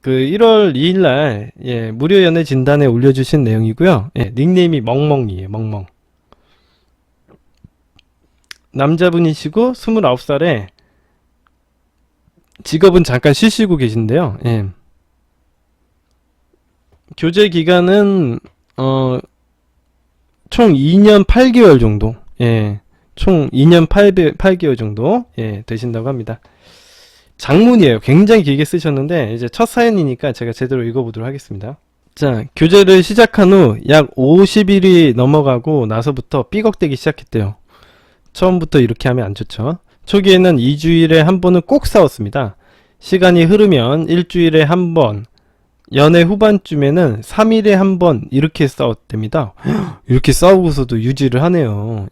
그 1월 2일날 무료 연애 진단에 올려주신 내용이고요. 닉네임이 멍멍이에요. 멍멍. 남자분이시고 29살에 직업은 잠깐 쉬시고 계신데요. 교제 기간은 총 2년 8개월 정도. 총 2년 8개월 정도 되신다고 합니다. 장문이에요. 굉장히 길게 쓰셨는데 이제 첫 사연이니까 제가 제대로 읽어보도록 하겠습니다. 자, 교제를 시작한 후 약 50일이 넘어가고 나서부터 삐걱대기 시작했대요. 처음부터 이렇게 하면 안 좋죠. 초기에는 2주일에 한 번은 꼭 싸웠습니다. 시간이 흐르면 일주일에 한 번, 연애 후반쯤에는 3일에 한 번 이렇게 싸웠답니다. 이렇게 싸우고서도 유지를 하네요.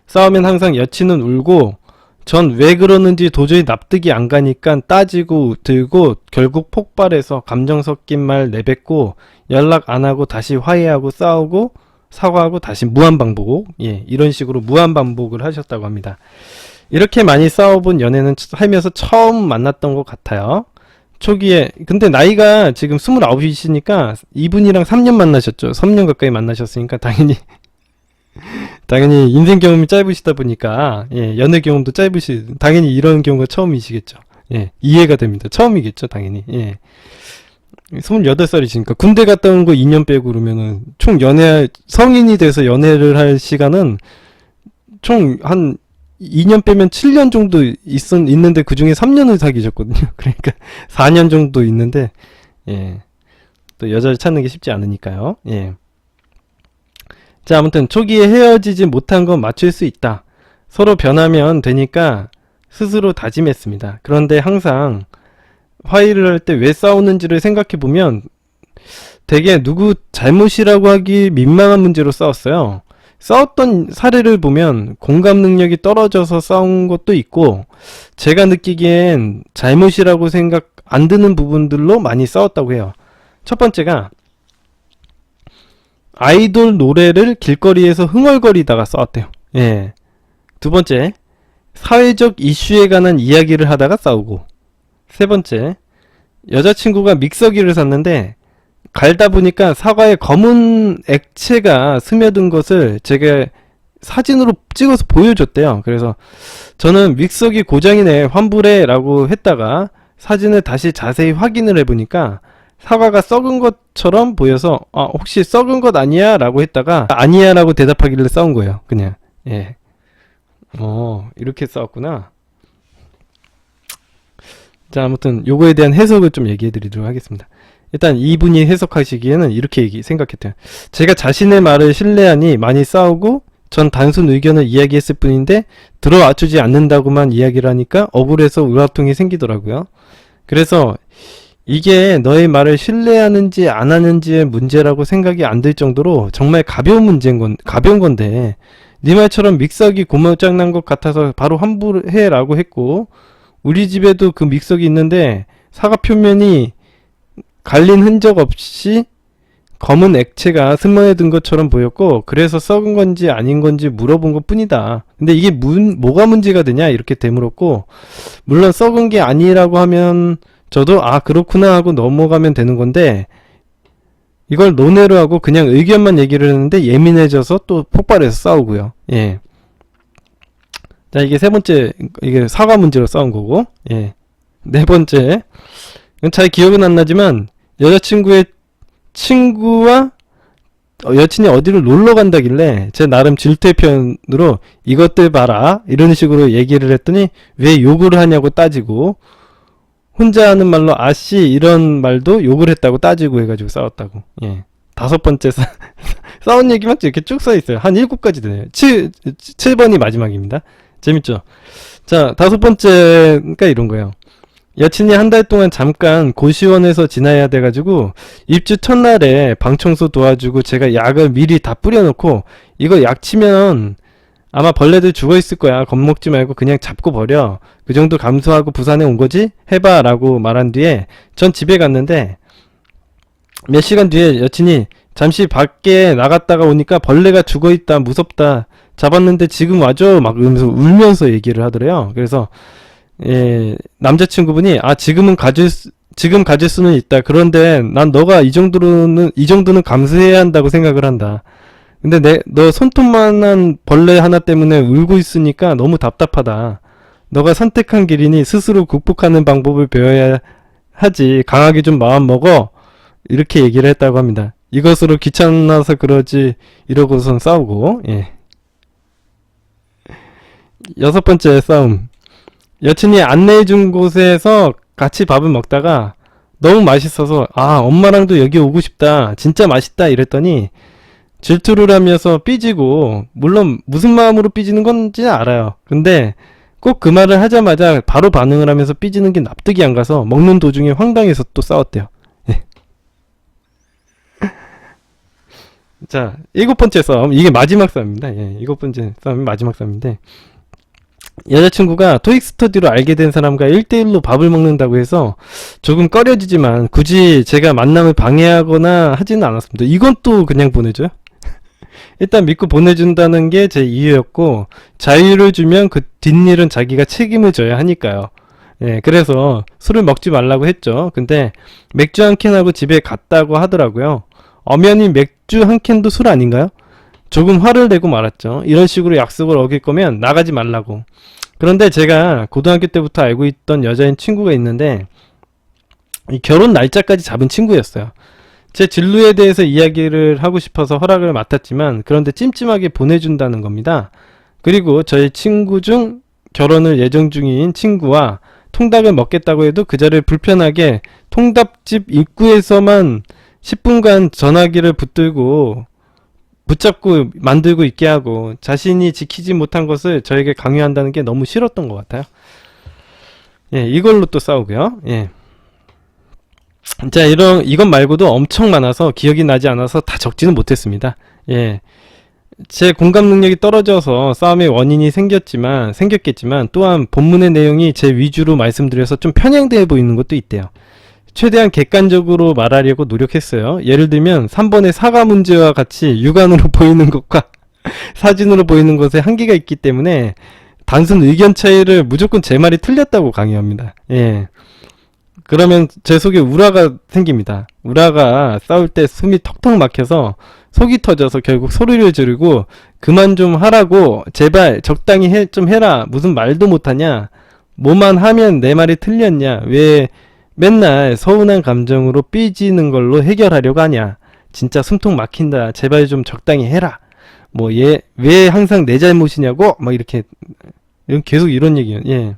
싸우면 항상 여친은 울고 전 왜 그러는지 도저히 납득이 안 가니까 따지고 들고 결국 폭발해서 감정 섞인 말 내뱉고 연락 안 하고 다시 화해하고 싸우고 사과하고 다시 무한반복. 이런 식으로 무한반복을 하셨다고 합니다. 이렇게 많이 싸워본 연애는 살면서 처음 만났던 것 같아요. 초기에 근데 나이가 지금 29이시니까 이분이랑 3년 만나셨죠. 3년 가까이 만나셨으니까 당연히 인생 경험이 짧으시다 보니까 연애 경험도 당연히 이런 경우가 처음이시겠죠. 이해가 됩니다. 처음이겠죠, 당연히. 28살이시니까 군대 갔다 온 거 2년 빼고 그러면은 총 성인이 돼서 연애를 할 시간은 총 한 2년 빼면 7년 정도 있는데 그 중에 3년을 사귀셨거든요. 그러니까 4년 정도 있는데 또 여자를 찾는 게 쉽지 않으니까요. 자, 아무튼 초기에 헤어지지 못한 건 맞출 수 있다. 서로 변하면 되니까 스스로 다짐했습니다. 그런데 항상 화해를 할 때 왜 싸우는지를 생각해보면 되게 누구 잘못이라고 하기 민망한 문제로 싸웠어요. 싸웠던 사례를 보면 공감 능력이 떨어져서 싸운 것도 있고 제가 느끼기엔 잘못이라고 생각 안 드는 부분들로 많이 싸웠다고 해요. 첫 번째가 아이돌 노래를 길거리에서 흥얼거리다가 싸웠대요. 두 번째, 사회적 이슈에 관한 이야기를 하다가 싸우고, 세 번째, 여자친구가 믹서기를 샀는데 갈다 보니까 사과에 검은 액체가 스며든 것을 제가 사진으로 찍어서 보여줬대요. 그래서 저는 믹서기 고장이네, 환불해 라고 했다가 사진을 다시 자세히 확인을 해보니까 사과가 썩은 것처럼 보여서 혹시 썩은 것 아니야? 라고 했다가 아니야 라고 대답하길래 싸운 거예요. 그냥. 이렇게 싸웠구나. 자, 아무튼 요거에 대한 해석을 좀 얘기해 드리도록 하겠습니다. 일단 이분이 해석하시기에는 이렇게 생각했대요. 제가 자신의 말을 신뢰하니 많이 싸우고 전 단순 의견을 이야기했을 뿐인데 들어와주지 않는다고만 이야기를 하니까 억울해서 울화통이 생기더라고요. 그래서 이게 너의 말을 신뢰하는지 안 하는지의 문제라고 생각이 안 들 정도로 정말 가벼운 건데 네 말처럼 믹서기 고무장 난 것 같아서 바로 환불해 라고 했고 우리 집에도 그 믹서기 있는데 사과 표면이 갈린 흔적 없이 검은 액체가 스며든 것처럼 보였고 그래서 썩은 건지 아닌 건지 물어본 것 뿐이다. 근데 이게 뭐가 문제가 되냐 이렇게 되물었고 물론 썩은 게 아니라고 하면 저도 그렇구나 하고 넘어가면 되는 건데 이걸 논외로 하고 그냥 의견만 얘기를 했는데 예민해져서 또 폭발해서 싸우고요. 자, 이게 세 번째, 이게 사과 문제로 싸운 거고, 네 번째, 이건 잘 기억은 안 나지만 여자친구의 친구와 여친이 어디를 놀러 간다길래 제 나름 질투의 표현으로 이것들 봐라 이런 식으로 얘기를 했더니 왜 욕을 하냐고 따지고 혼자 하는 말로 아씨 이런 말도 욕을 했다고 따지고 해가지고 싸웠다고. 다섯 번째 싸운 얘기만 이렇게 쭉 써있어요. 한 7가지 되네요. 7번이 마지막입니다. 재밌죠? 자, 다섯 번째가 이런 거예요. 여친이 한 달 동안 잠깐 고시원에서 지나야 돼가지고 입주 첫날에 방청소 도와주고 제가 약을 미리 다 뿌려놓고 이거 약 치면 아마 벌레들 죽어있을 거야. 겁먹지 말고 그냥 잡고 버려. 그 정도 감수하고 부산에 온 거지? 해봐 라고 말한 뒤에 전 집에 갔는데 몇 시간 뒤에 여친이 잠시 밖에 나갔다가 오니까 벌레가 죽어있다 무섭다 잡았는데 지금 와줘 막 이러면서 울면서 얘기를 하더래요. 그래서 남자친구분이 지금은 지금 가질 수는 있다. 그런데 난 너가 이 정도는 감수해야 한다고 생각을 한다. 근데 너 손톱만한 벌레 하나 때문에 울고 있으니까 너무 답답하다. 너가 선택한 길이니 스스로 극복하는 방법을 배워야 하지. 강하게 좀 마음 먹어. 이렇게 얘기를 했다고 합니다. 이것으로 귀찮아서 그러지 이러고선 싸우고. 예. 여섯 번째 싸움. 여친이 안내해준 곳에서 같이 밥을 먹다가 너무 맛있어서 엄마랑도 여기 오고 싶다. 진짜 맛있다 이랬더니 질투를 하면서 삐지고, 물론 무슨 마음으로 삐지는 건지 알아요. 근데 꼭 그 말을 하자마자 바로 반응을 하면서 삐지는 게 납득이 안 가서 먹는 도중에 황당해서 또 싸웠대요. 예. 자, 일곱 번째 싸움. 이게 마지막 싸움입니다. 예, 일곱 번째 싸움이 마지막 싸움인데, 여자친구가 토익 스터디로 알게 된 사람과 1대1로 밥을 먹는다고 해서 조금 꺼려지지만 굳이 제가 만남을 방해하거나 하지는 않았습니다. 이건 또 그냥 보내줘요? 일단 믿고 보내준다는 게 제 이유였고, 자유를 주면 그 뒷일은 자기가 책임을 져야 하니까요. 예, 그래서 술을 먹지 말라고 했죠. 근데 맥주 한 캔하고 집에 갔다고 하더라고요. 엄연히 맥주 한 캔도 술 아닌가요? 조금 화를 내고 말았죠. 이런 식으로 약속을 어길 거면 나가지 말라고. 그런데 제가 고등학교 때부터 알고 있던 여자인 친구가 있는데, 이 결혼 날짜까지 잡은 친구였어요. 제 진로에 대해서 이야기를 하고 싶어서 허락을 맡았지만, 그런데 찜찜하게 보내준다는 겁니다. 그리고 저희 친구 중 결혼을 예정 중인 친구와 통닭을 먹겠다고 해도 그 자리를 불편하게 통닭집 입구에서만 10분간 전화기를 붙잡고 만들고 있게 하고, 자신이 지키지 못한 것을 저에게 강요한다는 게 너무 싫었던 것 같아요. 예, 이걸로 또 싸우고요. 예. 자, 이건 말고도 엄청 많아서 기억이 나지 않아서 다 적지는 못했습니다. 예. 제 공감 능력이 떨어져서 싸움의 원인이 생겼겠지만, 또한 본문의 내용이 제 위주로 말씀드려서 좀 편향되어 보이는 것도 있대요. 최대한 객관적으로 말하려고 노력했어요. 예를 들면 3번의 사과 문제와 같이 육안으로 보이는 것과 사진으로 보이는 것에 한계가 있기 때문에 단순 의견 차이를 무조건 제 말이 틀렸다고 강요합니다. 예. 그러면 제 속에 우라가 생깁니다. 우라가 싸울 때 숨이 턱턱 막혀서 속이 터져서 결국 소리를 지르고, 그만 좀 하라고, 제발 적당히 좀 해라, 무슨 말도 못하냐, 뭐만 하면 내 말이 틀렸냐, 왜 맨날 서운한 감정으로 삐지는 걸로 해결하려고 하냐, 진짜 숨통 막힌다, 제발 좀 적당히 해라, 뭐 왜 항상 내 잘못이냐고, 막 이렇게 계속 이런 얘기예요. 예.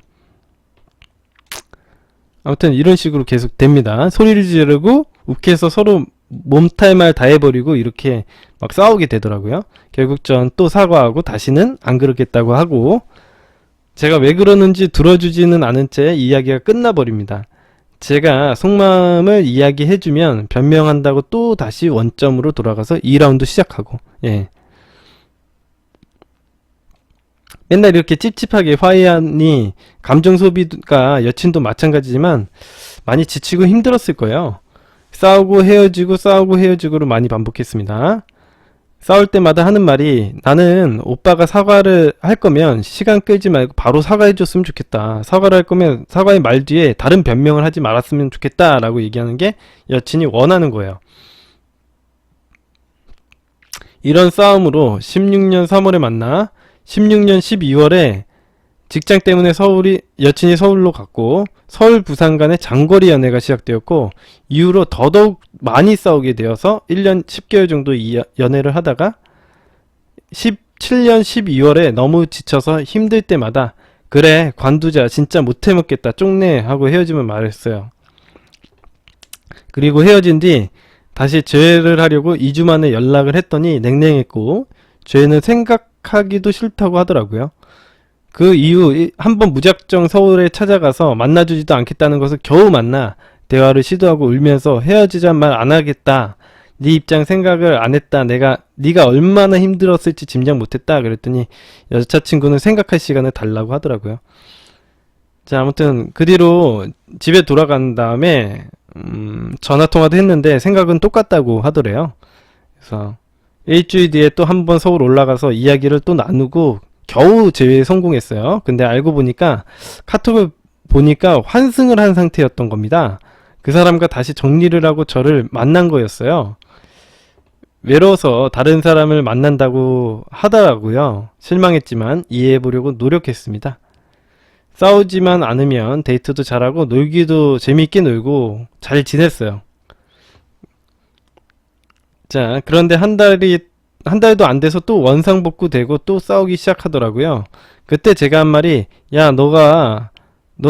아무튼 이런 식으로 계속 됩니다. 소리를 지르고 욱해서 서로 몸탈말 다 해버리고 이렇게 막 싸우게 되더라고요. 결국 전 또 사과하고 다시는 안 그러겠다고 하고, 제가 왜 그러는지 들어주지는 않은 채 이야기가 끝나버립니다. 제가 속마음을 이야기해주면 변명한다고 또 다시 원점으로 돌아가서 2라운드 시작하고, 예. 맨날 이렇게 찝찝하게 화해하니 감정 소비가 여친도 마찬가지지만 많이 지치고 힘들었을 거예요. 싸우고 헤어지고를 많이 반복했습니다. 싸울 때마다 하는 말이, 나는 오빠가 사과를 할 거면 시간 끌지 말고 바로 사과해 줬으면 좋겠다. 사과를 할 거면 사과의 말 뒤에 다른 변명을 하지 말았으면 좋겠다 라고 얘기하는 게 여친이 원하는 거예요. 이런 싸움으로 16년 3월에 만나 16년 12월에 직장 때문에 여친이 서울로 갔고, 서울 부산 간의 장거리 연애가 시작되었고, 이후로 더더욱 많이 싸우게 되어서 1년 10개월 정도 연애를 하다가 17년 12월에 너무 지쳐서 힘들 때마다 그래 관두자 진짜 못해먹겠다 쪽내 하고 헤어짐을 말했어요. 그리고 헤어진 뒤 다시 재회를 하려고 2주 만에 연락을 했더니 냉랭했고, 죄는 생각하기도 싫다고 하더라고요. 그 이후 한번 무작정 서울에 찾아가서 만나주지도 않겠다는 것을 겨우 만나 대화를 시도하고 울면서 헤어지자 말 안 하겠다, 네 입장 생각을 안 했다, 네가 얼마나 힘들었을지 짐작 못했다 그랬더니 여자친구는 생각할 시간을 달라고 하더라고요. 자, 아무튼 그 뒤로 집에 돌아간 다음에 전화통화도 했는데 생각은 똑같다고 하더래요. 그래서 일주일 뒤에 또 한 번 서울 올라가서 이야기를 또 나누고 겨우 재회에 성공했어요. 근데 알고 보니까 카톡을 보니까 환승을 한 상태였던 겁니다. 그 사람과 다시 정리를 하고 저를 만난 거였어요. 외로워서 다른 사람을 만난다고 하더라고요. 실망했지만 이해해보려고 노력했습니다. 싸우지만 않으면 데이트도 잘하고 놀기도 재미있게 놀고 잘 지냈어요. 자, 그런데 한 달도 안 돼서 또 원상복구 되고 또 싸우기 시작하더라고요. 그때 제가 한 말이, 야, 너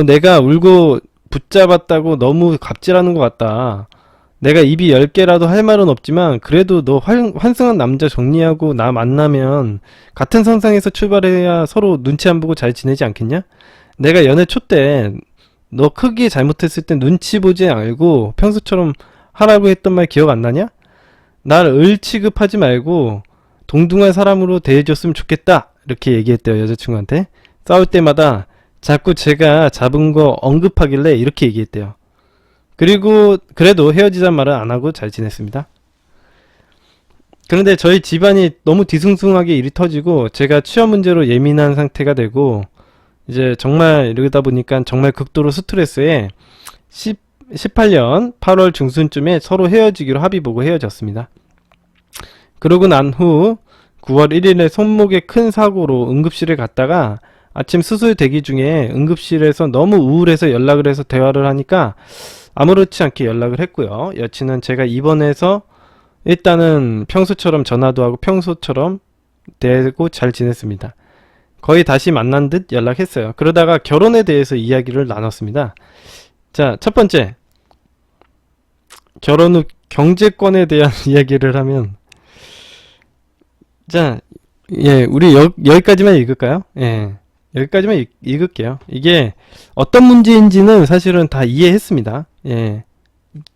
내가 울고 붙잡았다고 너무 갑질하는 것 같다. 내가 입이 10개라도 할 말은 없지만 그래도 너 환승한 남자 정리하고 나 만나면 같은 선상에서 출발해야 서로 눈치 안 보고 잘 지내지 않겠냐? 내가 연애 초 때 너 크게 잘못했을 때 눈치 보지 말고 평소처럼 하라고 했던 말 기억 안 나냐? 날 을 취급하지 말고 동등한 사람으로 대해줬으면 좋겠다. 이렇게 얘기했대요, 여자친구한테. 싸울 때마다 자꾸 제가 잡은 거 언급하길래 이렇게 얘기했대요. 그리고 그래도 헤어지자는 말은 안 하고 잘 지냈습니다. 그런데 저희 집안이 너무 뒤숭숭하게 일이 터지고 제가 취업 문제로 예민한 상태가 되고 이제 정말 이러다 보니까 정말 극도로 스트레스에 18년 8월 중순쯤에 서로 헤어지기로 합의 보고 헤어졌습니다. 그러고 난 후 9월 1일에 손목에 큰 사고로 응급실에 갔다가 아침 수술 대기 중에 응급실에서 너무 우울해서 연락을 해서 대화를 하니까 아무렇지 않게 연락을 했고요. 여친은 제가 입원해서 일단은 평소처럼 전화도 하고 평소처럼 대고 잘 지냈습니다. 거의 다시 만난 듯 연락했어요. 그러다가 결혼에 대해서 이야기를 나눴습니다. 자, 첫 번째. 결혼 후 경제권에 대한 이야기를 하면, 자, 예, 우리 여기까지만 읽을까요? 예, 여기까지만 읽을게요. 이게 어떤 문제인지는 사실은 다 이해했습니다. 예,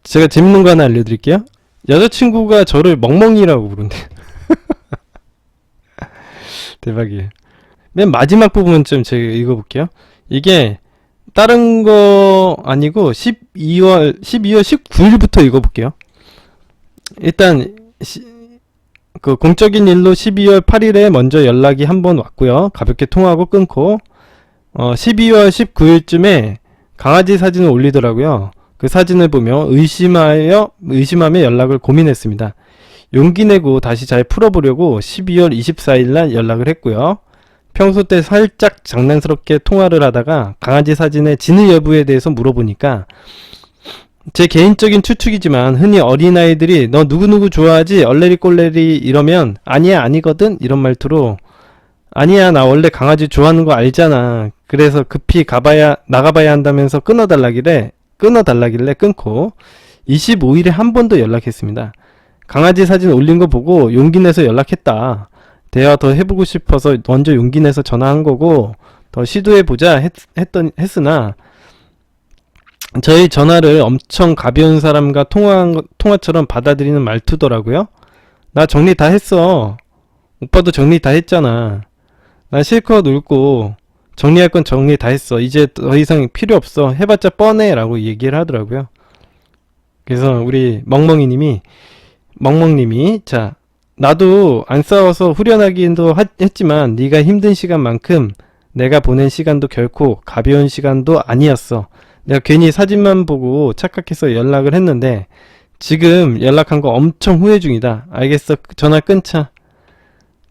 제가 재밌는 거 하나 알려드릴게요. 여자친구가 저를 멍멍이라고 부른대. 대박이에요. 맨 마지막 부분 좀 제가 읽어볼게요. 이게 다른 거 아니고 12월 19일부터 읽어볼게요. 일단 그 공적인 일로 12월 8일에 먼저 연락이 한 번 왔고요. 가볍게 통화하고 끊고 12월 19일쯤에 강아지 사진을 올리더라고요. 그 사진을 보며 의심하며 연락을 고민했습니다. 용기 내고 다시 잘 풀어보려고 12월 24일 날 연락을 했고요. 평소 때 살짝 장난스럽게 통화를 하다가 강아지 사진의 진위 여부에 대해서 물어보니까 제 개인적인 추측이지만 흔히 어린아이들이 너 누구누구 좋아하지? 얼레리 꼴레리 이러면 아니야 아니거든? 이런 말투로 아니야 나 원래 강아지 좋아하는 거 알잖아. 그래서 급히 나가봐야 한다면서 끊어달라길래 끊고 25일에 한 번 더 연락했습니다. 강아지 사진 올린 거 보고 용기 내서 연락했다. 대화 더 해보고 싶어서 먼저 용기 내서 전화한 거고 더 시도해보자 했으나 저희 전화를 엄청 가벼운 사람과 통화처럼 받아들이는 말투더라고요. 나 정리 다 했어. 오빠도 정리 다 했잖아. 나 실컷 울고 정리할 건 정리 다 했어. 이제 더 이상 필요 없어. 해봤자 뻔해 라고 얘기를 하더라고요. 그래서 우리 멍멍님이 자 나도 안 싸워서 후련하기도 했지만 네가 힘든 시간만큼 내가 보낸 시간도 결코 가벼운 시간도 아니었어. 내가 괜히 사진만 보고 착각해서 연락을 했는데 지금 연락한 거 엄청 후회 중이다. 알겠어. 전화 끊자.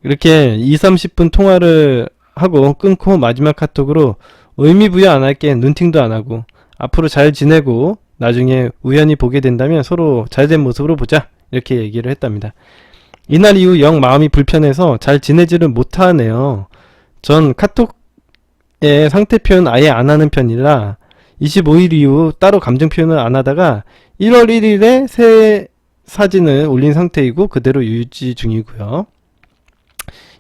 이렇게 20-30분 통화를 하고 끊고 마지막 카톡으로 의미 부여 안 할게. 눈팅도 안 하고 앞으로 잘 지내고 나중에 우연히 보게 된다면 서로 잘된 모습으로 보자. 이렇게 얘기를 했답니다. 이날 이후 영 마음이 불편해서 잘 지내지를 못하네요. 전 카톡에 상태 표현 아예 안 하는 편이라 25일 이후 따로 감정 표현을 안 하다가 1월 1일에 새 사진을 올린 상태이고 그대로 유지 중이고요.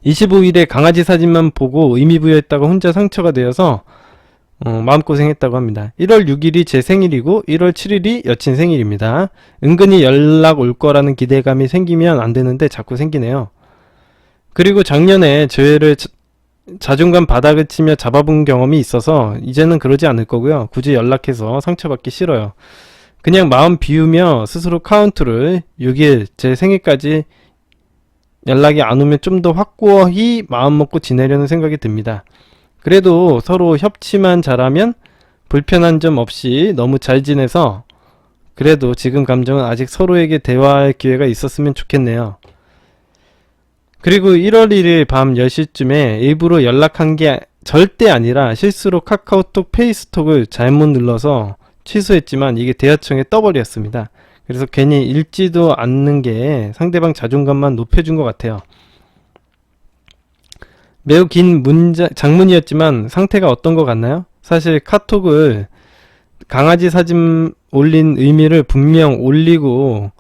25일에 강아지 사진만 보고 의미 부여했다가 혼자 상처가 되어서 마음고생했다고 합니다. 1월 6일이 제 생일이고 1월 7일이 여친 생일입니다. 은근히 연락 올 거라는 기대감이 생기면 안 되는데 자꾸 생기네요. 그리고 작년에 저희를 자존감 바닥을 치며 잡아본 경험이 있어서 이제는 그러지 않을 거고요. 굳이 연락해서 상처받기 싫어요. 그냥 마음 비우며 스스로 카운트를 6일 제 생일까지 연락이 안 오면 좀 더 확고히 마음 먹고 지내려는 생각이 듭니다. 그래도 서로 협치만 잘하면 불편한 점 없이 너무 잘 지내서 그래도 지금 감정은 아직 서로에게 대화할 기회가 있었으면 좋겠네요. 그리고 1월 1일 밤 10시쯤에 일부러 연락한 게 절대 아니라 실수로 카카오톡 페이스톡을 잘못 눌러서 취소했지만 이게 대화청에 떠버렸습니다. 그래서 괜히 읽지도 않는 게 상대방 자존감만 높여준 것 같아요. 매우 긴 장문이었지만 상태가 어떤 것 같나요? 사실 카톡을 강아지 사진 올린 의미를 분명 올리면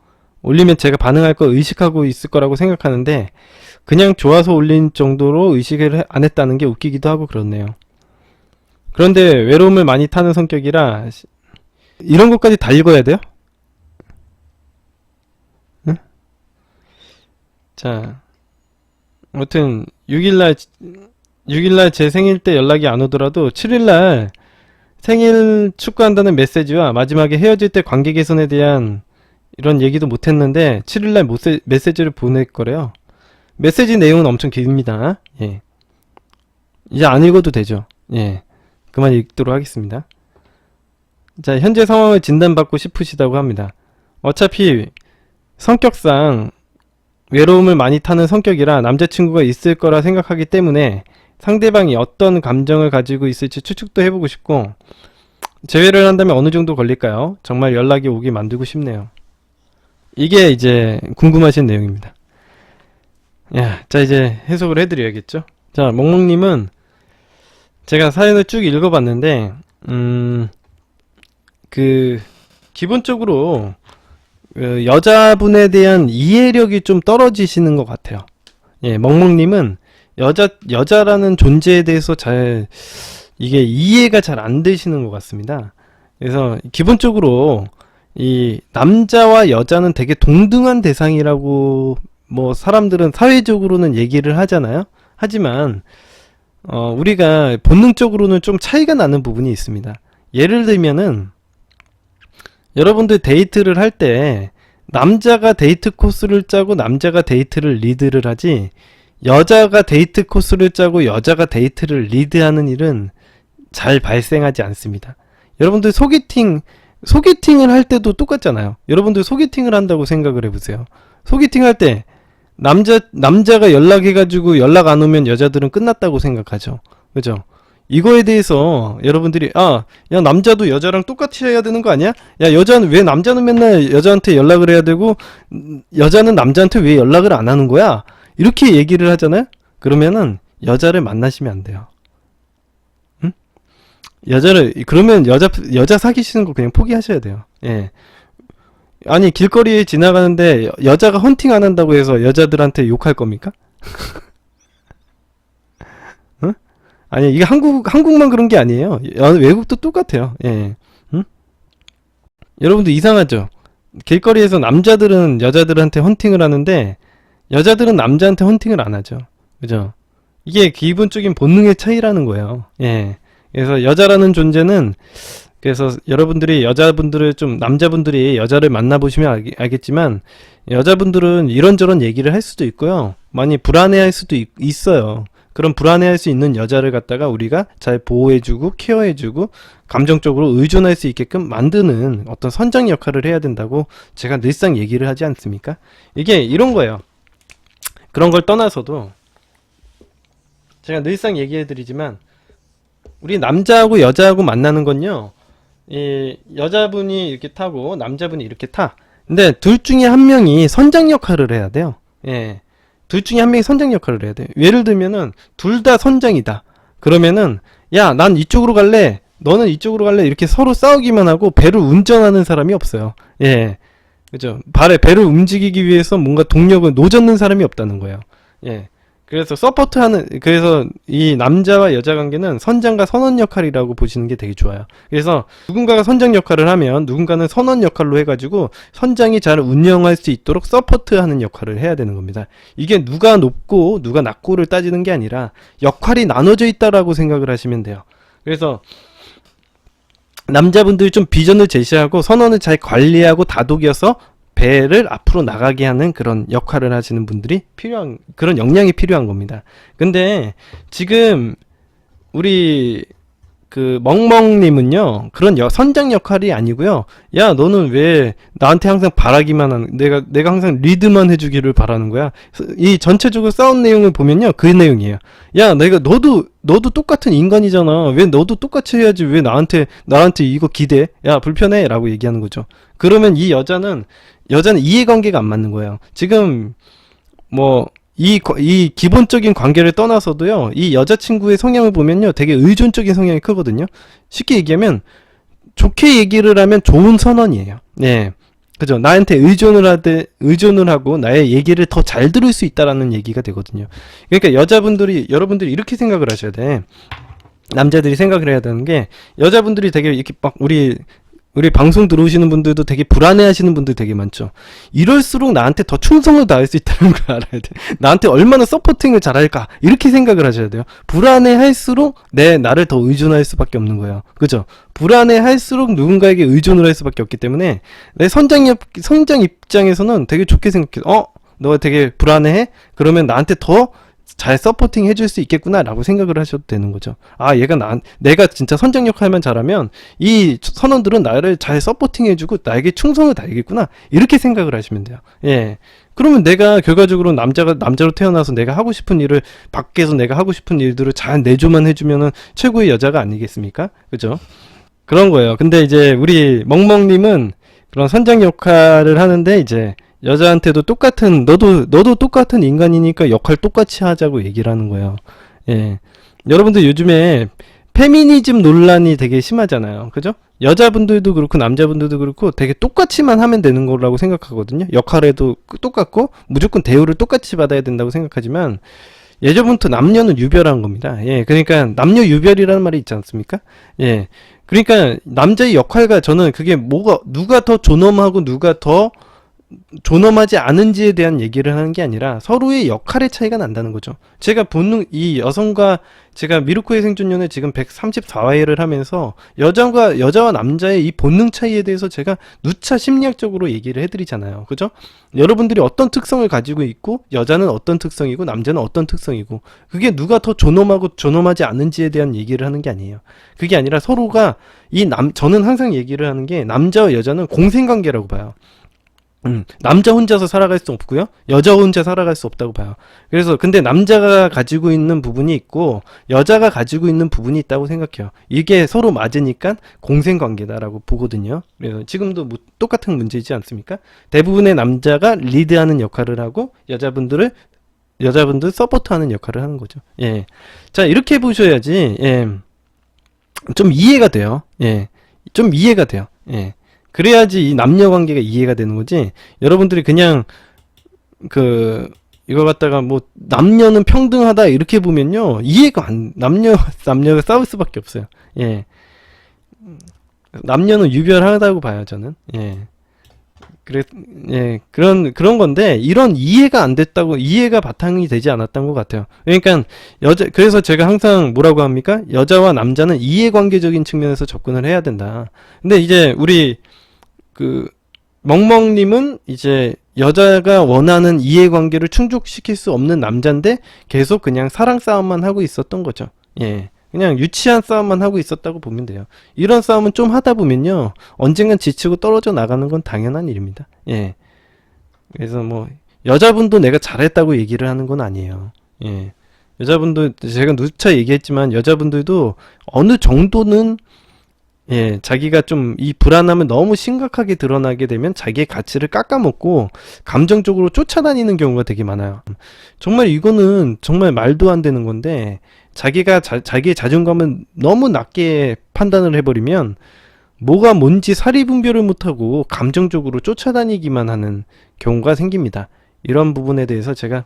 제가 반응할 거 의식하고 있을 거라고 생각하는데 그냥 좋아서 올린 정도로 의식을 안 했다는 게 웃기기도 하고 그렇네요. 그런데 외로움을 많이 타는 성격이라 이런 것까지 다 읽어야 돼요? 응? 자, 아무튼 6일날 제 생일 때 연락이 안 오더라도 7일날 생일 축하한다는 메시지와 마지막에 헤어질 때 관계 개선에 대한 이런 얘기도 못했는데 7일날 메시지를 보낼 거래요. 메시지 내용은 엄청 깁니다. 예. 이제 안 읽어도 되죠. 예. 그만 읽도록 하겠습니다. 자, 현재 상황을 진단받고 싶으시다고 합니다. 어차피 성격상 외로움을 많이 타는 성격이라 남자친구가 있을 거라 생각하기 때문에 상대방이 어떤 감정을 가지고 있을지 추측도 해보고 싶고, 재회를 한다면 어느 정도 걸릴까요? 정말 연락이 오게 만들고 싶네요. 이게 이제 궁금하신 내용입니다. 야, 자, 이제 해석을 해드려야겠죠? 자, 멍멍님은 제가 사연을 쭉 읽어봤는데, 기본적으로 여자분에 대한 이해력이 좀 떨어지시는 것 같아요. 예, 멍멍님은 여자라는 존재에 대해서 이게 이해가 잘 안 되시는 것 같습니다. 그래서 기본적으로 이 남자와 여자는 되게 동등한 대상이라고 뭐 사람들은 사회적으로는 얘기를 하잖아요. 하지만 우리가 본능적으로는 좀 차이가 나는 부분이 있습니다. 예를 들면은 여러분들 데이트를 할 때 남자가 데이트 코스를 짜고 남자가 데이트를 리드를 하지, 여자가 데이트 코스를 짜고 여자가 데이트를 리드하는 일은 잘 발생하지 않습니다. 여러분들 소개팅을 할 때도 똑같잖아요. 여러분들 소개팅을 한다고 생각을 해보세요. 소개팅 할 때 남자가 연락해가지고 연락 안 오면 여자들은 끝났다고 생각하죠. 그죠? 이거에 대해서 여러분들이 야, 남자도 여자랑 똑같이 해야 되는 거 아니야? 야, 왜 남자는 맨날 여자한테 연락을 해야 되고 여자는 남자한테 왜 연락을 안 하는 거야? 이렇게 얘기를 하잖아요. 그러면은 여자를 만나시면 안 돼요. 응? 그러면 여자 사귀시는 거 그냥 포기하셔야 돼요. 예. 아니, 길거리에 지나가는데 여자가 헌팅 안 한다고 해서 여자들한테 욕할 겁니까? 응? 아니, 이게 한국만 그런 게 아니에요. 외국도 똑같아요. 예. 응? 여러분도 이상하죠? 길거리에서 남자들은 여자들한테 헌팅을 하는데 여자들은 남자한테 헌팅을 안 하죠. 그죠? 이게 기본적인 본능의 차이라는 거예요. 예. 그래서 여자라는 존재는, 그래서 여러분들이 남자분들이 여자를 만나보시면 알겠지만, 여자분들은 이런저런 얘기를 할 수도 있고요. 많이 불안해할 수도 있어요. 그런 불안해할 수 있는 여자를 갖다가 우리가 잘 보호해주고 케어해주고 감정적으로 의존할 수 있게끔 만드는 어떤 선장 역할을 해야 된다고 제가 늘상 얘기를 하지 않습니까? 이게 이런 거예요. 그런 걸 떠나서도 제가 늘상 얘기해드리지만, 우리 남자하고 여자하고 만나는 건요, 이 여자분이 이렇게 타고 남자분이 이렇게 타. 근데 둘 중에 한 명이 선장 역할을 해야 돼요. 예. 둘 중에 한 명이 선장 역할을 해야 돼요. 예를 들면은 둘 다 선장이다. 그러면은 야, 난 이쪽으로 갈래, 너는 이쪽으로 갈래, 이렇게 서로 싸우기만 하고 배를 운전하는 사람이 없어요. 예. 그죠? 배를 움직이기 위해서 뭔가 동력을 노젓는 사람이 없다는 거예요. 예. 그래서 그래서 이 남자와 여자 관계는 선장과 선원 역할이라고 보시는 게 되게 좋아요. 그래서 누군가가 선장 역할을 하면 누군가는 선원 역할로 해가지고 선장이 잘 운영할 수 있도록 서포트하는 역할을 해야 되는 겁니다. 이게 누가 높고 누가 낮고를 따지는 게 아니라 역할이 나눠져 있다라고 생각을 하시면 돼요. 그래서 남자분들이 좀 비전을 제시하고 선원을 잘 관리하고 다독여서 배를 앞으로 나가게 하는 그런 역할을 하시는 분들이 그런 역량이 필요한 겁니다. 근데 지금 우리 그 멍멍님은요 그런 선장 역할이 아니고요. 야 너는 왜 나한테 항상 바라기만 하는 내가 항상 리드만 해주기를 바라는 거야. 이 전체적으로 싸운 내용을 보면요 그 내용이에요. 야 내가 너도 똑같은 인간이잖아. 왜 너도 똑같이 해야지 왜 나한테 이거 기대? 야 불편해 라고 얘기하는 거죠. 그러면 이 여자는 이해관계가 안 맞는 거예요. 지금 뭐 이 기본적인 관계를 떠나서도요, 이 여자친구의 성향을 보면요, 되게 의존적인 성향이 크거든요. 쉽게 얘기하면, 좋게 얘기를 하면 좋은 선언이에요. 네. 그죠? 나한테 의존을 하고 나의 얘기를 더 잘 들을 수 있다라는 얘기가 되거든요. 그러니까 여러분들이 이렇게 생각을 하셔야 돼. 남자들이 생각을 해야 되는 게, 여자분들이 되게 이렇게 막 우리 방송 들어오시는 분들도 되게 불안해하시는 분들 되게 많죠. 이럴수록 나한테 더 충성을 다할 수 있다는 걸 알아야 돼. 나한테 얼마나 서포팅을 잘할까 이렇게 생각을 하셔야 돼요. 불안해할수록 나를 더 의존할 수밖에 없는 거예요. 그죠? 불안해할수록 누군가에게 의존을 할 수밖에 없기 때문에 내 선장 입장에서는 되게 좋게 생각해. 너 되게 불안해해? 그러면 나한테 더 잘 서포팅 해줄 수 있겠구나 라고 생각을 하셔도 되는 거죠. 아 얘가 내가 진짜 선장 역할만 잘하면 이 선원들은 나를 잘 서포팅 해주고 나에게 충성을 다하겠구나 이렇게 생각을 하시면 돼요. 예. 그러면 내가 결과적으로 남자로 태어나서 내가 하고 싶은 일을 밖에서 내가 하고 싶은 일들을 잘 내조만 해주면은 최고의 여자가 아니겠습니까? 그죠? 그런 거예요. 근데 이제 우리 멍멍님은 그런 선장 역할을 하는데 이제 여자한테도 너도 똑같은 인간이니까 역할 똑같이 하자고 얘기를 하는 거예요. 예. 여러분들 요즘에 페미니즘 논란이 되게 심하잖아요. 그죠? 여자분들도 그렇고 남자분들도 그렇고 되게 똑같이만 하면 되는 거라고 생각하거든요. 역할에도 똑같고 무조건 대우를 똑같이 받아야 된다고 생각하지만 예전부터 남녀는 유별한 겁니다. 예. 그러니까 남녀 유별이라는 말이 있지 않습니까? 예. 그러니까 남자의 역할과 저는 그게 누가 더 존엄하고 누가 더 존엄하지 않은지에 대한 얘기를 하는 게 아니라 서로의 역할의 차이가 난다는 거죠. 제가 이 여성과 제가 미루코의 생존년에 지금 134회를 하면서 여자와 남자의 이 본능 차이에 대해서 제가 누차 심리학적으로 얘기를 해드리잖아요. 그죠? 여러분들이 어떤 특성을 가지고 있고 여자는 어떤 특성이고 남자는 어떤 특성이고 그게 누가 더 존엄하고 존엄하지 않은지에 대한 얘기를 하는 게 아니에요. 그게 아니라 서로가 저는 항상 얘기를 하는 게 남자와 여자는 공생관계라고 봐요. 남자 혼자서 살아갈 수 없고요. 여자 혼자 살아갈 수 없다고 봐요. 그래서 근데 남자가 가지고 있는 부분이 있고 여자가 가지고 있는 부분이 있다고 생각해요. 이게 서로 맞으니까 공생관계다라고 보거든요. 그래서 지금도 똑같은 문제이지 않습니까? 대부분의 남자가 리드하는 역할을 하고 여자분들 서포트하는 역할을 하는 거죠. 예. 자, 이렇게 보셔야지 좀 이해가 돼요. 예. 좀 이해가 돼요. 예. 그래야지 이 남녀 관계가 이해가 되는 거지. 여러분들이 그냥 이거 갖다가 뭐 남녀는 평등하다 이렇게 보면요 남녀가 싸울 수밖에 없어요. 예. 남녀는 유별하다고 봐요 저는. 예. 그런 건데 이런 이해가 안 됐다고 이해가 바탕이 되지 않았던 것 같아요. 그러니까 그래서 제가 항상 뭐라고 합니까? 여자와 남자는 이해관계적인 측면에서 접근을 해야 된다. 근데 이제 우리 멍멍님은 이제 여자가 원하는 이해관계를 충족시킬 수 없는 남자인데 계속 그냥 사랑 싸움만 하고 있었던 거죠. 예. 그냥 유치한 싸움만 하고 있었다고 보면 돼요. 이런 싸움은 좀 하다 보면요. 언젠간 지치고 떨어져 나가는 건 당연한 일입니다. 예. 그래서 뭐, 여자분도 내가 잘했다고 얘기를 하는 건 아니에요. 예. 여자분도, 제가 누차 얘기했지만, 여자분들도 어느 정도는 자기가 좀 이 불안함을 너무 심각하게 드러나게 되면 자기의 가치를 깎아먹고 감정적으로 쫓아다니는 경우가 되게 많아요. 정말 이거는 정말 말도 안 되는 건데 자기의 자존감을 너무 낮게 판단을 해버리면 뭐가 뭔지 사리분별을 못하고 감정적으로 쫓아다니기만 하는 경우가 생깁니다. 이런 부분에 대해서 제가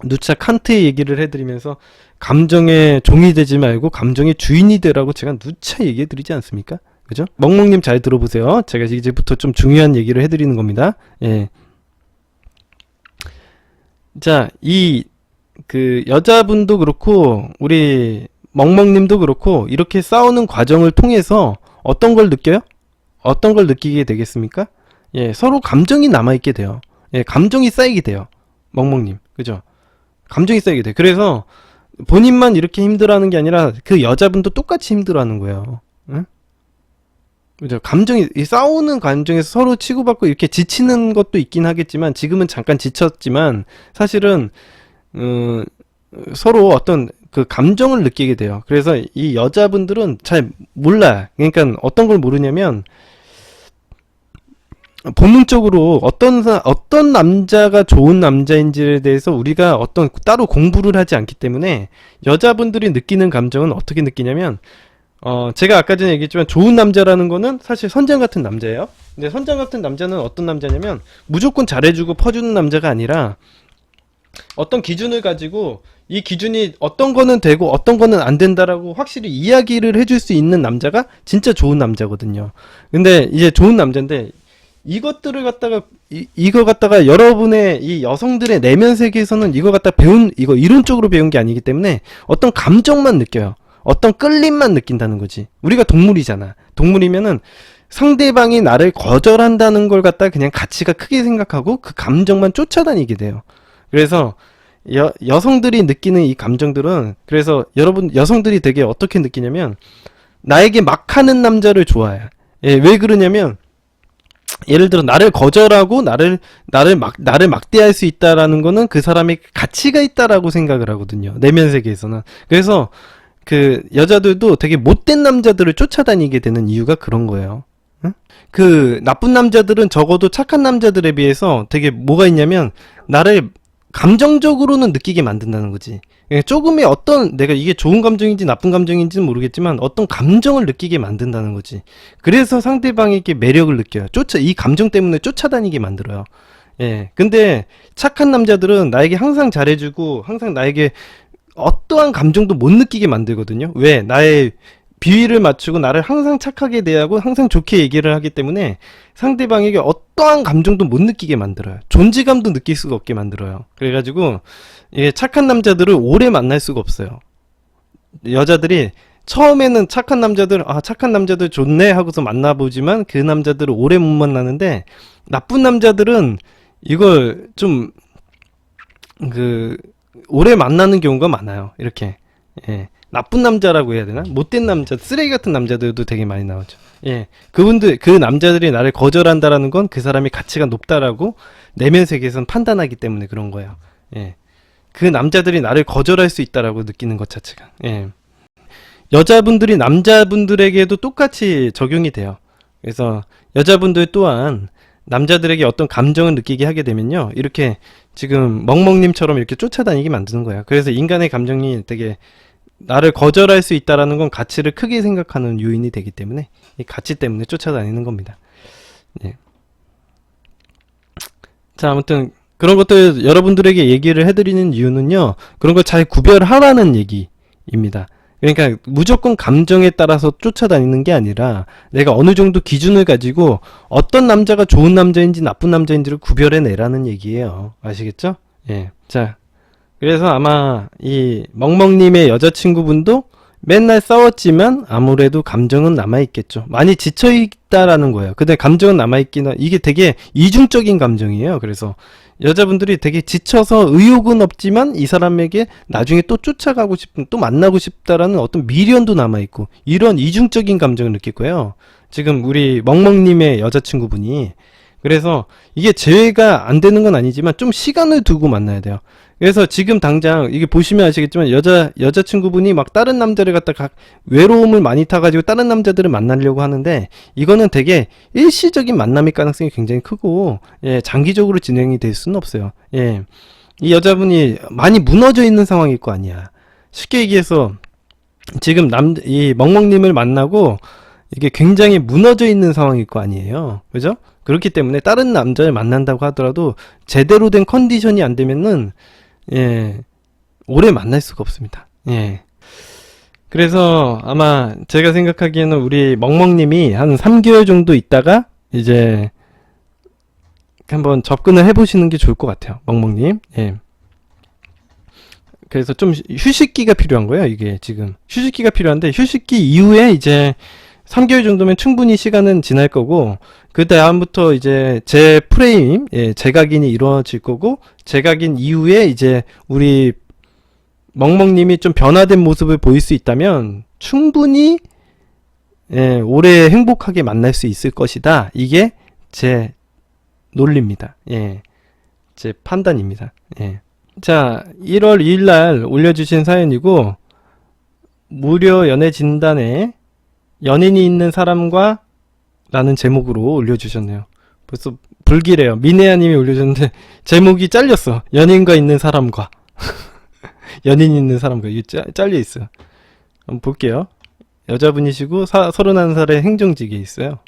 누차 칸트의 얘기를 해드리면서 감정의 종이 되지 말고 감정의 주인이 되라고 제가 누차 얘기해 드리지 않습니까? 그죠? 멍멍님 잘 들어보세요. 제가 이제부터 좀 중요한 얘기를 해드리는 겁니다. 예. 자, 여자분도 그렇고 우리 멍멍님도 그렇고 이렇게 싸우는 과정을 통해서 어떤 걸 느껴요? 어떤 걸 느끼게 되겠습니까? 예, 서로 감정이 남아있게 돼요. 예, 감정이 쌓이게 돼요. 멍멍님, 그죠? 감정이 쌓이게 돼. 그래서 본인만 이렇게 힘들어하는 게 아니라 그 여자분도 똑같이 힘들어하는 거예요. 응? 그죠? 감정이, 이 싸우는 감정에서 서로 치고받고 이렇게 지치는 것도 있긴 하겠지만, 지금은 잠깐 지쳤지만, 사실은, 어, 서로 어떤 그 감정을 느끼게 돼요. 그래서 이 여자분들은 잘 몰라요. 그러니까 어떤 걸 모르냐면, 본능적으로 어떤 남자가 좋은 남자인지에 대해서 우리가 어떤 따로 공부를 하지 않기 때문에 여자분들이 느끼는 감정은 어떻게 느끼냐면, 제가 아까 전에 얘기했지만 좋은 남자라는 거는 사실 선장 같은 남자예요. 근데 선장 같은 남자는 어떤 남자냐면 무조건 잘해주고 퍼주는 남자가 아니라 어떤 기준을 가지고 이 기준이 어떤 거는 되고 어떤 거는 안 된다라고 확실히 이야기를 해줄 수 있는 남자가 진짜 좋은 남자거든요. 근데 이제 좋은 남자인데 이것들을 갖다가 이거 갖다가 여러분의 이 여성들의 내면 세계에서는 이거 갖다 이거 이론적으로 배운 게 아니기 때문에 어떤 감정만 느껴요. 어떤 끌림만 느낀다는 거지. 우리가 동물이잖아. 동물이면은 상대방이 나를 거절한다는 걸 갖다 그냥 가치가 크게 생각하고 그 감정만 쫓아다니게 돼요. 그래서 여성들이 느끼는 이 감정들은, 그래서 여러분 여성들이 되게 어떻게 느끼냐면 나에게 막 하는 남자를 좋아해. 예, 왜 그러냐면 예를 들어 나를 거절하고 나를 막대할 수 있다라는 거는 그 사람의 가치가 있다라고 생각을 하거든요. 내면 세계에서는. 그래서 그 여자들도 되게 못된 남자들을 쫓아다니게 되는 이유가 그런 거예요. 응? 그 나쁜 남자들은 적어도 착한 남자들에 비해서 되게 뭐가 있냐면 나를 감정적으로는 느끼게 만든다는 거지. 조금의 어떤 내가 이게 좋은 감정인지 나쁜 감정인지는 모르겠지만 어떤 감정을 느끼게 만든다는 거지. 그래서 상대방에게 매력을 느껴요. 이 감정 때문에 쫓아다니게 만들어요. 예. 근데 착한 남자들은 나에게 항상 잘해주고 항상 나에게 어떠한 감정도 못 느끼게 만들거든요. 왜? 나의 비위를 맞추고 나를 항상 착하게 대하고 항상 좋게 얘기를 하기 때문에 상대방에게 어떠한 감정도 못 느끼게 만들어요. 존재감도 느낄 수가 없게 만들어요. 그래가지고 이게 착한 남자들을 오래 만날 수가 없어요. 여자들이 처음에는 착한 남자들 좋네 하고서 만나보지만 그 남자들을 오래 못 만나는데, 나쁜 남자들은 이걸 좀 오래 만나는 경우가 많아요. 이렇게. 예. 나쁜 남자라고 해야 되나? 못된 남자, 쓰레기 같은 남자들도 되게 많이 나오죠. 예. 그 남자들이 나를 거절한다라는 건 그 사람이 가치가 높다라고 내면 세계에서는 판단하기 때문에 그런 거예요. 예. 그 남자들이 나를 거절할 수 있다라고 느끼는 것 자체가. 예. 여자분들이 남자분들에게도 똑같이 적용이 돼요. 그래서 여자분들 또한 남자들에게 어떤 감정을 느끼게 하게 되면요, 이렇게 지금 멍멍님처럼 이렇게 쫓아다니게 만드는 거예요. 그래서 인간의 감정이 되게 나를 거절할 수 있다라는 건 가치를 크게 생각하는 요인이 되기 때문에 이 가치 때문에 쫓아다니는 겁니다. 예. 자, 아무튼 그런 것들 여러분들에게 얘기를 해드리는 이유는요, 그런 걸 잘 구별하라는 얘기입니다. 그러니까 무조건 감정에 따라서 쫓아다니는 게 아니라 내가 어느 정도 기준을 가지고 어떤 남자가 좋은 남자인지 나쁜 남자인지를 구별해내라는 얘기예요. 아시겠죠? 예. 자, 그래서 아마 이 멍멍님의 여자친구분도 맨날 싸웠지만 아무래도 감정은 남아있겠죠. 많이 지쳐있다라는 거예요. 근데 감정은 남아있기는, 이게 되게 이중적인 감정이에요. 그래서 여자분들이 되게 지쳐서 의욕은 없지만 이 사람에게 나중에 또 쫓아가고 싶은, 또 만나고 싶다라는 어떤 미련도 남아있고, 이런 이중적인 감정을 느낄 거예요. 지금 우리 멍멍님의 여자친구분이. 그래서 이게 재회가 안 되는 건 아니지만 좀 시간을 두고 만나야 돼요. 그래서 지금 당장 이게 보시면 아시겠지만 여자친구분이 막 다른 남자를 갖다가 외로움을 많이 타가지고 다른 남자들을 만나려고 하는데, 이거는 되게 일시적인 만남일 가능성이 굉장히 크고, 예, 장기적으로 진행이 될 수는 없어요. 예, 이 여자분이 많이 무너져 있는 상황일 거 아니야. 쉽게 얘기해서 지금 이 멍멍님을 만나고 이게 굉장히 무너져 있는 상황일 거 아니에요. 그죠? 그렇기 때문에 다른 남자를 만난다고 하더라도 제대로 된 컨디션이 안 되면은, 예, 오래 만날 수가 없습니다. 예. 그래서 아마 제가 생각하기에는 우리 멍멍님이 한 3개월 정도 있다가 이제 한번 접근을 해보시는 게 좋을 것 같아요. 멍멍님. 예. 그래서 좀 휴식기가 필요한 거예요. 이게 지금 휴식기가 필요한데, 휴식기 이후에 이제 3개월 정도면 충분히 시간은 지날 거고, 그 다음부터 이제 재각인이 이루어질 거고, 재각인 이후에 이제 우리 멍멍님이 좀 변화된 모습을 보일 수 있다면 충분히 오래 행복하게 만날 수 있을 것이다. 이게 제 논리입니다. 제 판단입니다. 자, 1월 2일 날 올려주신 사연이고, 무료 연애 진단에 연인이 있는 사람과 라는 제목으로 올려주셨네요. 벌써 불길해요. 미네아님이 올려줬는데 제목이 잘렸어. 연인과 있는 사람과 연인이 있는 사람과 이게 잘려 있어요. 한번 볼게요. 여자분이시고 31살의 행정직에 있어요.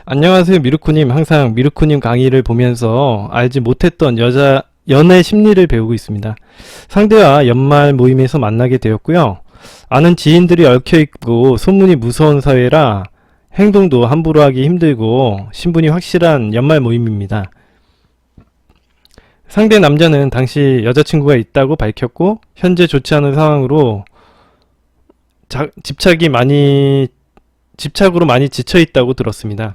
안녕하세요 미르코님. 항상 미르코님 강의를 보면서 알지 못했던 연애 심리를 배우고 있습니다. 상대와 연말 모임에서 만나게 되었고요. 아는 지인들이 얽혀있고 소문이 무서운 사회라 행동도 함부로 하기 힘들고 신분이 확실한 연말 모임입니다. 상대 남자는 당시 여자친구가 있다고 밝혔고 현재 좋지 않은 상황으로 집착으로 많이 지쳐있다고 들었습니다.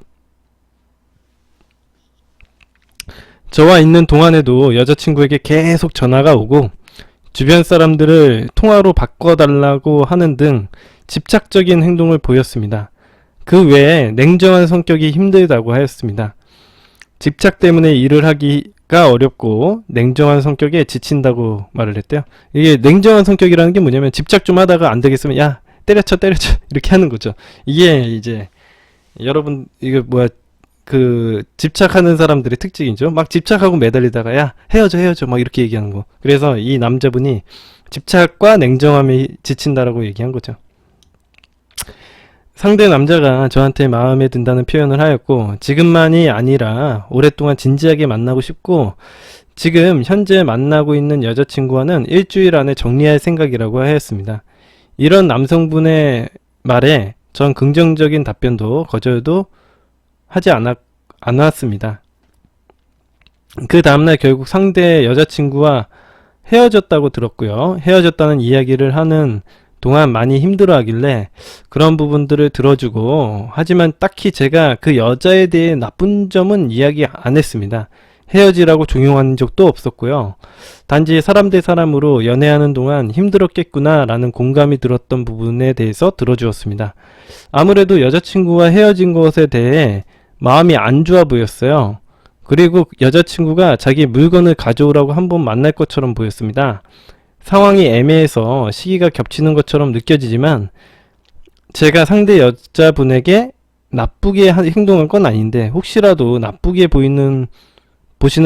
저와 있는 동안에도 여자친구에게 계속 전화가 오고 주변 사람들을 통화로 바꿔달라고 하는 등 집착적인 행동을 보였습니다. 그 외에 냉정한 성격이 힘들다고 하였습니다. 집착 때문에 일을 하기가 어렵고 냉정한 성격에 지친다고 말을 했대요. 이게 냉정한 성격이라는 게 뭐냐면 집착 좀 하다가 안 되겠으면 야 때려쳐 이렇게 하는 거죠. 이게 이제 여러분 이거 뭐야 그 집착하는 사람들의 특징이죠. 막 집착하고 매달리다가 야 헤어져 막 이렇게 얘기하는 거. 그래서 이 남자분이 집착과 냉정함에 지친다라고 얘기한 거죠. 상대 남자가 저한테 마음에 든다는 표현을 하였고 지금만이 아니라 오랫동안 진지하게 만나고 싶고 지금 현재 만나고 있는 여자친구와는 일주일 안에 정리할 생각이라고 하였습니다. 이런 남성분의 말에 전 긍정적인 답변도 거절도 하지 않았습니다. 그 다음날 결국 상대 여자친구와 헤어졌다고 들었고요. 헤어졌다는 이야기를 하는 동안 많이 힘들어하길래 그런 부분들을 들어주고 하지만 딱히 제가 그 여자에 대해 나쁜 점은 이야기 안 했습니다. 헤어지라고 종용한 적도 없었고요. 단지 사람 대 사람으로 연애하는 동안 힘들었겠구나 라는 공감이 들었던 부분에 대해서 들어주었습니다. 아무래도 여자친구와 헤어진 것에 대해 마음이 안 좋아 보였어요. 그리고 여자친구가 자기 물건을 가져오라고 한번 만날 것처럼 보였습니다. 상황이 애매해서 시기가 겹치는 것처럼 느껴지지만 제가 상대 여자분에게 나쁘게 행동한 건 아닌데 혹시라도 나쁘게 보시는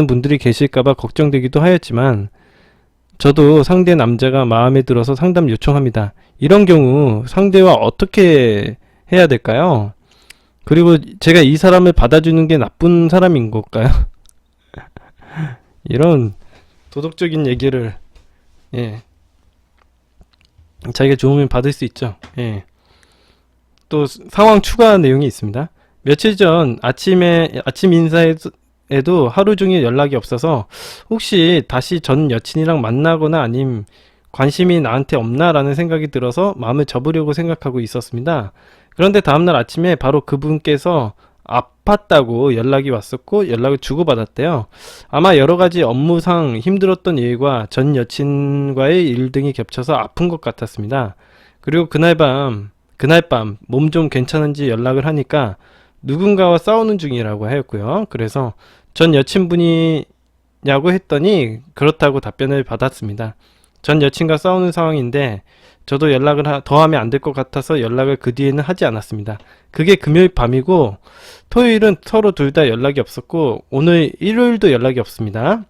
분들이 계실까봐 걱정되기도 하였지만 저도 상대 남자가 마음에 들어서 상담 요청합니다. 이런 경우 상대와 어떻게 해야 될까요? 그리고 제가 이 사람을 받아주는 게 나쁜 사람인 걸까요? 이런 도덕적인 얘기를 자기가 좋으면 받을 수 있죠. 또 상황 추가 내용이 있습니다. 며칠 전 아침 인사에도 하루 종일 연락이 없어서 혹시 다시 전 여친이랑 만나거나 아님 관심이 나한테 없나 라는 생각이 들어서 마음을 접으려고 생각하고 있었습니다. 그런데 다음날 아침에 바로 그분께서 아팠다고 연락이 왔었고 연락을 주고받았대요. 아마 여러가지 업무상 힘들었던 일과 전 여친과의 일 등이 겹쳐서 아픈 것 같았습니다. 그리고 그날 밤 몸 좀 괜찮은지 연락을 하니까 누군가와 싸우는 중이라고 하였고요. 그래서 전 여친분이냐고 했더니 그렇다고 답변을 받았습니다. 전 여친과 싸우는 상황인데 저도 연락을 더 하면 안 될 것 같아서 연락을 그 뒤에는 하지 않았습니다. 그게 금요일 밤이고 토요일은 서로 둘 다 연락이 없었고 오늘 일요일도 연락이 없습니다.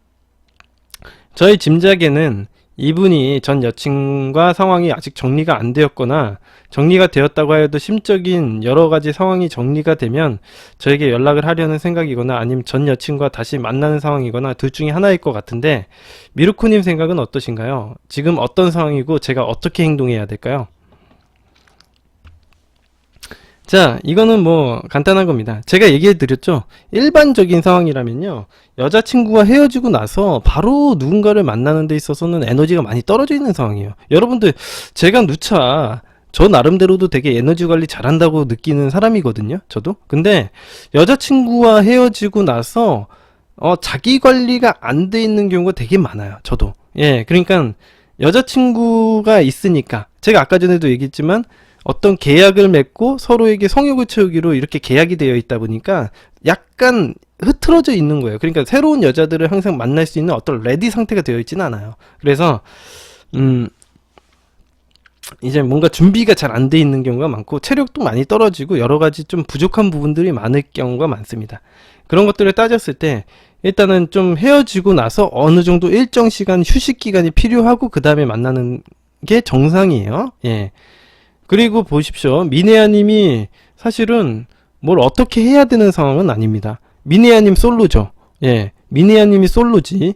저희 짐작에는 이분이 전 여친과 상황이 아직 정리가 안 되었거나 정리가 되었다고 하여도 심적인 여러가지 상황이 정리가 되면 저에게 연락을 하려는 생각이거나 아니면 전 여친과 다시 만나는 상황이거나 둘 중에 하나일 것 같은데 미루코님 생각은 어떠신가요? 지금 어떤 상황이고 제가 어떻게 행동해야 될까요? 자, 이거는 뭐 간단한 겁니다. 제가 얘기해 드렸죠. 일반적인 상황이라면요, 여자친구와 헤어지고 나서 바로 누군가를 만나는 데 있어서는 에너지가 많이 떨어져 있는 상황이에요. 여러분들, 제가 누차 저 나름대로도 되게 에너지 관리 잘한다고 느끼는 사람이거든요, 저도. 근데 여자친구와 헤어지고 나서 자기 관리가 안 돼 있는 경우가 되게 많아요, 저도. 그러니까 여자친구가 있으니까, 제가 아까 전에도 얘기했지만 어떤 계약을 맺고 서로에게 성욕을 채우기로 이렇게 계약이 되어 있다 보니까 약간 흐트러져 있는 거예요. 그러니까 새로운 여자들을 항상 만날 수 있는 어떤 레디 상태가 되어 있지는 않아요. 그래서 이제 뭔가 준비가 잘 안 돼 있는 경우가 많고, 체력도 많이 떨어지고 여러 가지 좀 부족한 부분들이 많을 경우가 많습니다. 그런 것들을 따졌을 때 일단은 좀 헤어지고 나서 어느 정도 일정 시간 휴식 기간이 필요하고 그 다음에 만나는 게 정상이에요. 예. 그리고 보십시오. 미네아님이 사실은 뭘 어떻게 해야 되는 상황은 아닙니다. 미네아님 솔로죠. 예. 미네아님이 솔로지.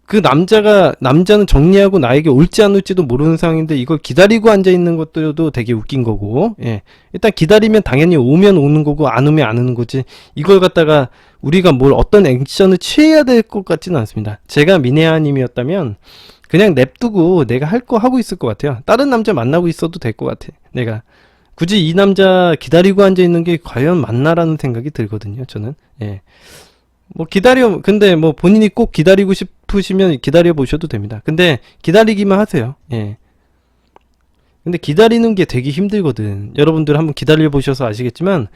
그 남자는 정리하고 나에게 올지 안 올지도 모르는 상황인데 이걸 기다리고 앉아있는 것도 되게 웃긴 거고, 예. 일단 기다리면 당연히 오면 오는 거고, 안 오면 안 오는 거지. 이걸 갖다가 우리가 뭘 어떤 액션을 취해야 될 것 같지는 않습니다. 제가 미네아님이었다면 그냥 냅두고 내가 할 거 하고 있을 것 같아요. 다른 남자 만나고 있어도 될 것 같아. 내가 굳이 이 남자 기다리고 앉아있는 게 과연 맞나라는 생각이 들거든요. 저는. 예. 뭐 근데 뭐 본인이 꼭 기다리고 싶으시면 기다려 보셔도 됩니다. 근데 기다리기만 하세요. 예. 근데 기다리는 게 되게 힘들거든. 여러분들 한번 기다려 보셔서 아시겠지만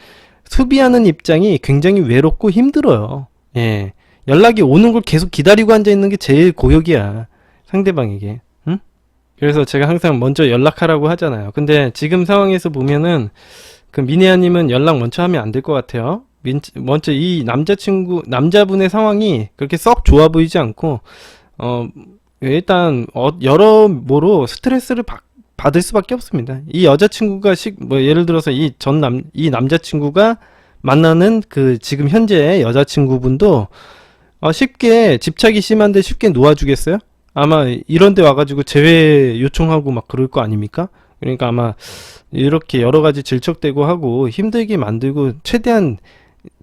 수비하는 입장이 굉장히 외롭고 힘들어요. 예. 연락이 오는 걸 계속 기다리고 앉아 있는 게 제일 고역이야. 상대방에게. 응? 그래서 제가 항상 먼저 연락하라고 하잖아요. 근데 지금 상황에서 보면은 그 미네아님은 연락 먼저 하면 안 될 것 같아요. 먼저 이 남자분의 상황이 그렇게 썩 좋아 보이지 않고, 일단, 여러모로 스트레스를 받을 수밖에 없습니다. 이 여자친구가 예를 들어서 이 남자친구가 만나는 그 지금 현재의 여자친구분도, 쉽게 집착이 심한데 쉽게 놓아주겠어요? 아마 이런 데 와가지고 재회 요청하고 막 그럴 거 아닙니까? 그러니까 아마 이렇게 여러 가지 질척대고 하고 힘들게 만들고 최대한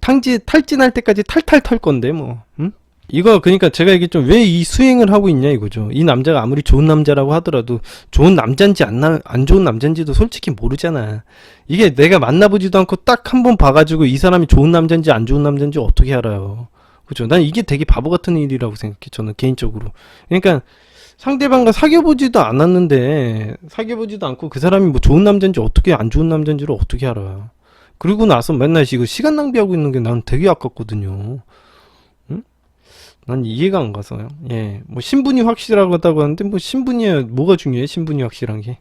탈진할 때까지 탈탈 털 건데 뭐. 응? 이거 그러니까 제가 얘기했죠. 왜 이 수행을 하고 있냐 이거죠. 이 남자가 아무리 좋은 남자라고 하더라도 좋은 남잔지 안 좋은 남잔지도 솔직히 모르잖아. 이게 내가 만나보지도 않고 딱 한 번 봐가지고 이 사람이 좋은 남잔지 안 좋은 남잔지 어떻게 알아요. 그죠? 난 이게 되게 바보 같은 일이라고 생각해. 저는 개인적으로. 그러니까 상대방과 사귀어보지도 않고 그 사람이 뭐 좋은 남잔지 어떻게 안 좋은 남잔지를 어떻게 알아요. 그리고 나서 맨날 이거 시간 낭비하고 있는 게 난 되게 아깝거든요. 응? 난 이해가 안 가서요. 예. 뭐 신분이 확실하다고 하는데 뭐 신분이 뭐가 중요해? 신분이 확실한 게.